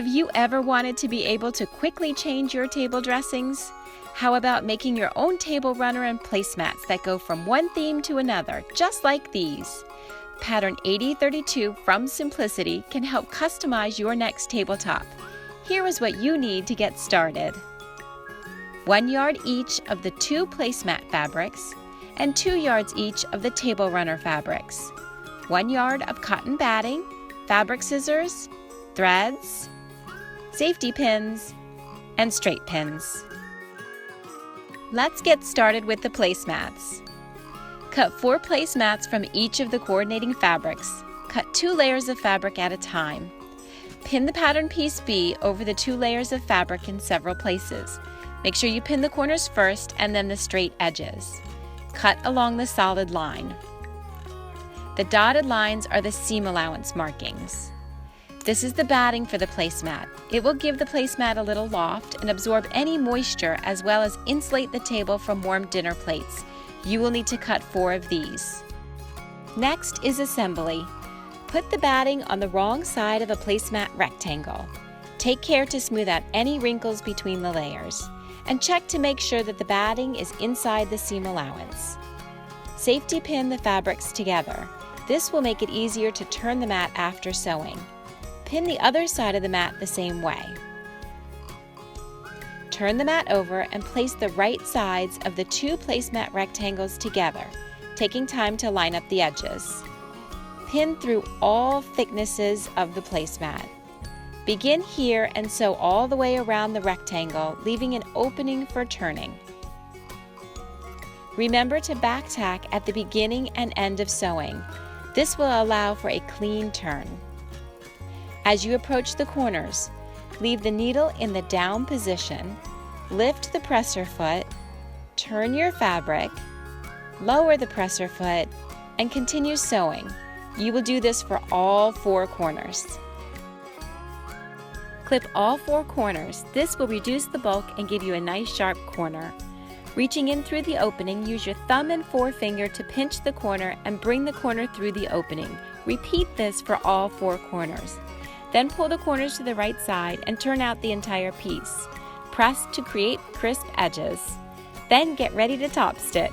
Have you ever wanted to be able to quickly change your table dressings? How about making your own table runner and placemats that go from one theme to another, just like these? Pattern 8032 from Simplicity can help customize your next tabletop. Here is what you need to get started. 1 yard each of the 2 placemat fabrics and 2 yards each of the table runner fabrics. 1 yard of cotton batting, fabric scissors, threads, safety pins, and straight pins. Let's get started with the placemats. Cut 4 placemats from each of the coordinating fabrics. Cut 2 layers of fabric at a time. Pin the pattern piece B over the 2 layers of fabric in several places. Make sure you pin the corners first and then the straight edges. Cut along the solid line. The dotted lines are the seam allowance markings. This is the batting for the placemat. It will give the placemat a little loft and absorb any moisture as well as insulate the table from warm dinner plates. You will need to cut 4 of these. Next is assembly. Put the batting on the wrong side of a placemat rectangle. Take care to smooth out any wrinkles between the layers, and check to make sure that the batting is inside the seam allowance. Safety pin the fabrics together. This will make it easier to turn the mat after sewing. Pin the other side of the mat the same way. Turn the mat over and place the right sides of the 2 placemat rectangles together, taking time to line up the edges. Pin through all thicknesses of the placemat. Begin here and sew all the way around the rectangle, leaving an opening for turning. Remember to back tack at the beginning and end of sewing. This will allow for a clean turn. As you approach the corners, leave the needle in the down position, lift the presser foot, turn your fabric, lower the presser foot, and continue sewing. You will do this for all 4 corners. Clip all 4 corners. This will reduce the bulk and give you a nice sharp corner. Reaching in through the opening, use your thumb and forefinger to pinch the corner and bring the corner through the opening. Repeat this for all 4 corners. Then pull the corners to the right side and turn out the entire piece. Press to create crisp edges. Then get ready to top stitch.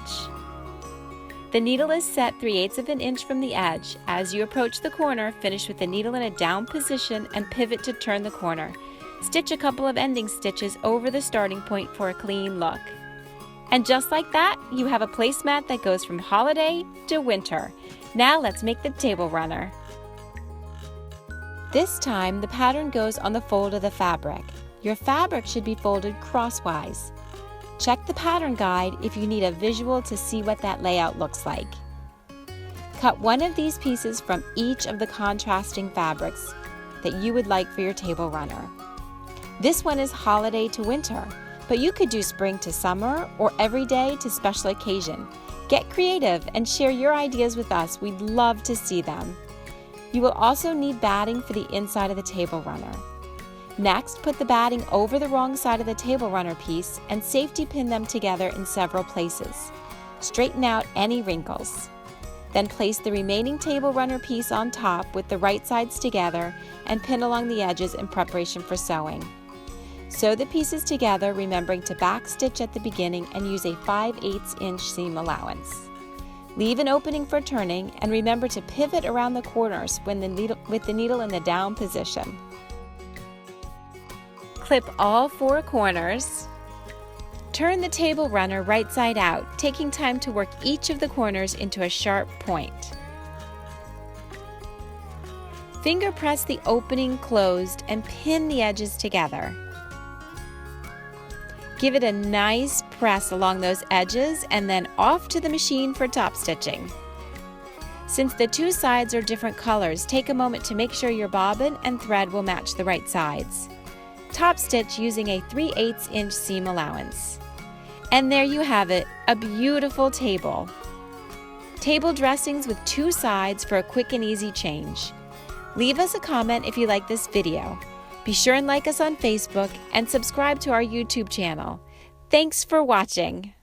The needle is set 3/8 of an inch from the edge. As you approach the corner, finish with the needle in a down position and pivot to turn the corner. Stitch a couple of ending stitches over the starting point for a clean look. And just like that, you have a placemat that goes from holiday to winter. Now let's make the table runner. This time, the pattern goes on the fold of the fabric. Your fabric should be folded crosswise. Check the pattern guide if you need a visual to see what that layout looks like. Cut 1 of these pieces from each of the contrasting fabrics that you would like for your table runner. This one is holiday to winter, but you could do spring to summer or every day to special occasion. Get creative and share your ideas with us. We'd love to see them. You will also need batting for the inside of the table runner. Next, put the batting over the wrong side of the table runner piece and safety pin them together in several places. Straighten out any wrinkles. Then place the remaining table runner piece on top with the right sides together and pin along the edges in preparation for sewing. Sew the pieces together, remembering to back stitch at the beginning and use a 5/8 inch seam allowance. Leave an opening for turning and remember to pivot around the corners with the needle in the down position. Clip all 4 corners. Turn the table runner right side out, taking time to work each of the corners into a sharp point. Finger press the opening closed and pin the edges together. Give it a nice press along those edges and then off to the machine for top stitching. Since the 2 sides are different colors, take a moment to make sure your bobbin and thread will match the right sides. Top stitch using a 3/8 inch seam allowance. And there you have it, a beautiful table. Table dressings with 2 sides for a quick and easy change. Leave us a comment if you like this video. Be sure and like us on Facebook and subscribe to our YouTube channel. Thanks for watching.